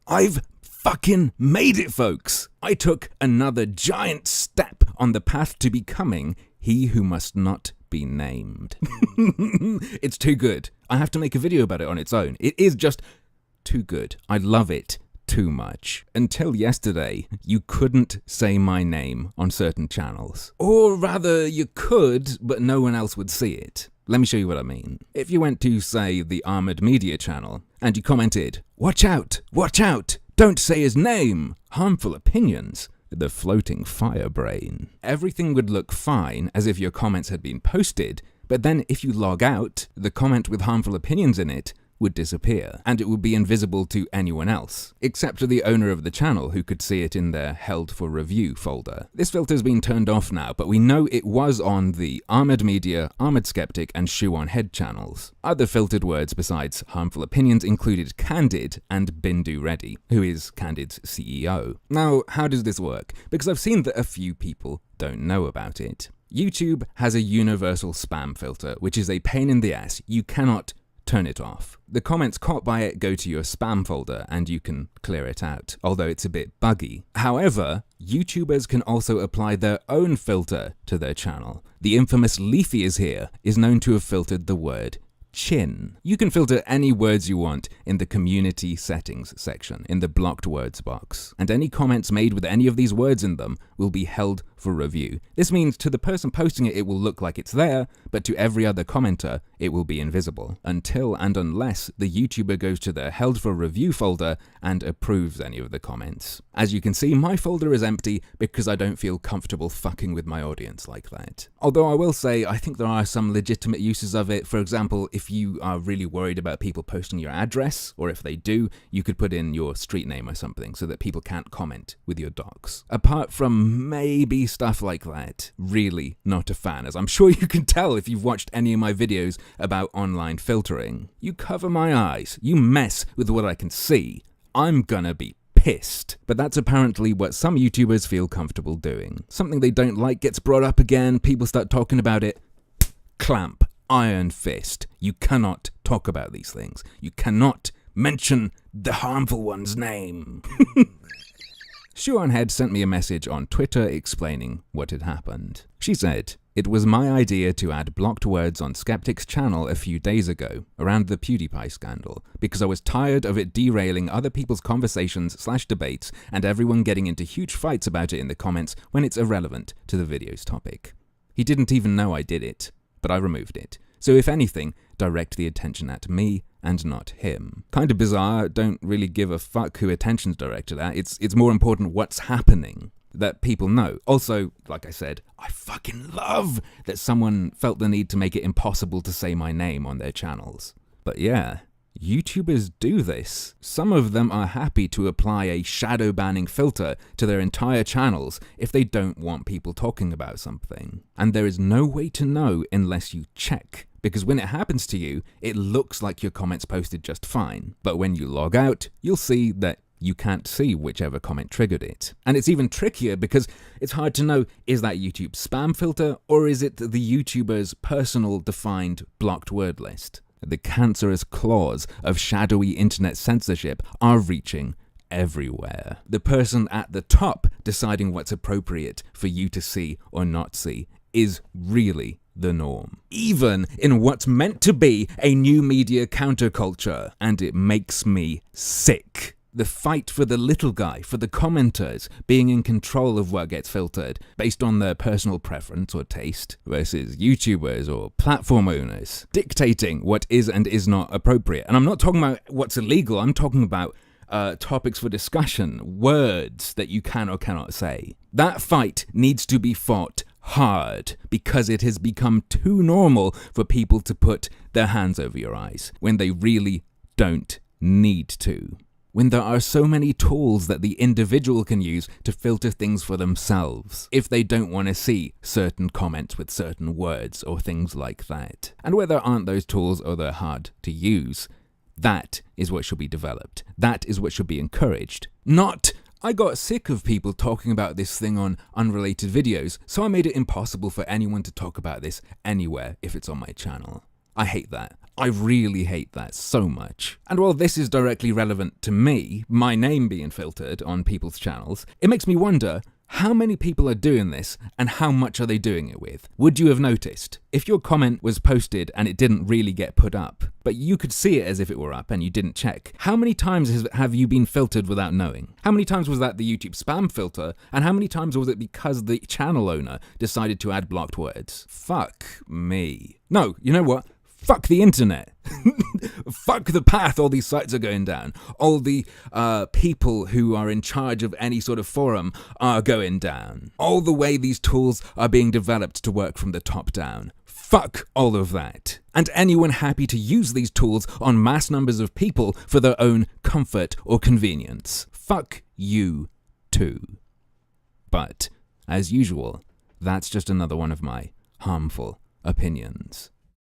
I've fucking made it, folks! I took another giant step on the path to becoming he who must not be named. It's too good. I have to make a video about it on its own. It is just too good. I love it too much. Until yesterday, you couldn't say my name on certain channels. Or rather, you could, but no one else would see it. Let me show you what I mean. If you went to, say, the Armored Media channel, and you commented, watch out, don't say his name, harmful opinions, the floating fire brain, everything would look fine as if your comments had been posted, but then if you log out, the comment with harmful opinions in it would disappear, and it would be invisible to anyone else, except to the owner of the channel who could see it in their Held for Review folder. This filter's been turned off now, but we know it was on the Armored Media, Armored Skeptic, and Shoe on Head channels. Other filtered words besides harmful opinions included Candid and Bindu Reddy, who is Candid's CEO. Now, how does this work? Because I've seen that a few people don't know about it. YouTube has a universal spam filter, which is a pain in the ass. You cannot turn it off. The comments caught by it go to your spam folder and you can clear it out, although it's a bit buggy. However, YouTubers can also apply their own filter to their channel. The infamous Leafy is here is known to have filtered the word chin. You can filter any words you want in the community settings section in the blocked words box, and any comments made with any of these words in them will be held for review. This means to the person posting it, it will look like it's there, but to every other commenter, it will be invisible, until and unless the YouTuber goes to their held for review folder and approves any of the comments. As you can see, my folder is empty because I don't feel comfortable fucking with my audience like that. Although I will say, I think there are some legitimate uses of it. For example, if you are really worried about people posting your address, or if they do, you could put in your street name or something so that people can't comment with your docs. Apart from maybe stuff like that, really not a fan, as I'm sure you can tell if you've watched any of my videos about online filtering. You cover my eyes, you mess with what I can see, I'm gonna be pissed. But that's apparently what some YouTubers feel comfortable doing. Something they don't like gets brought up again, people start talking about it, clamp. Iron fist. You cannot talk about these things. You cannot mention the harmful one's name. Shoe on Head sent me a message on Twitter explaining what had happened. She said, "It was my idea to add blocked words on Skeptic's channel a few days ago, around the PewDiePie scandal, because I was tired of it derailing other people's conversations/debates and everyone getting into huge fights about it in the comments when it's irrelevant to the video's topic." He didn't even know I did it, but I removed it. So if anything, direct the attention at me and not him. Kinda bizarre, don't really give a fuck who attention's directed at. It's more important what's happening, that people know. Also, like I said, I fucking love that someone felt the need to make it impossible to say my name on their channels. But yeah, YouTubers do this. Some of them are happy to apply a shadow banning filter to their entire channels if they don't want people talking about something. And there is no way to know unless you check, because when it happens to you, it looks like your comments posted just fine. But when you log out, you'll see that you can't see whichever comment triggered it. And it's even trickier because it's hard to know, is that YouTube's spam filter or is it the YouTuber's personal defined blocked word list? The cancerous claws of shadowy internet censorship are reaching everywhere. The person at the top deciding what's appropriate for you to see or not see is really the norm, even in what's meant to be a new media counterculture, and it makes me sick. The fight for the little guy, for the commenters, being in control of what gets filtered based on their personal preference or taste, versus YouTubers or platform owners dictating what is and is not appropriate. And I'm not talking about what's illegal, I'm talking about topics for discussion, words that you can or cannot say. That fight needs to be fought hard because it has become too normal for people to put their hands over your eyes when they really don't need to. When there are so many tools that the individual can use to filter things for themselves, if they don't want to see certain comments with certain words or things like that. And where there aren't those tools or they're hard to use, that is what should be developed. That is what should be encouraged. Not, I got sick of people talking about this thing on unrelated videos, so I made it impossible for anyone to talk about this anywhere if it's on my channel. I hate that. I really hate that so much. And while this is directly relevant to me, my name being filtered on people's channels, it makes me wonder, how many people are doing this and how much are they doing it with? Would you have noticed? If your comment was posted and it didn't really get put up, but you could see it as if it were up and you didn't check, how many times have you been filtered without knowing? How many times was that the YouTube spam filter, and how many times was it because the channel owner decided to add blocked words? Fuck me. No, you know what? Fuck the internet. Fuck the path all these sites are going down. All the people who are in charge of any sort of forum are going down. All the way these tools are being developed to work from the top down. Fuck all of that. And anyone happy to use these tools on mass numbers of people for their own comfort or convenience. Fuck you too. But, as usual, that's just another one of my harmful opinions.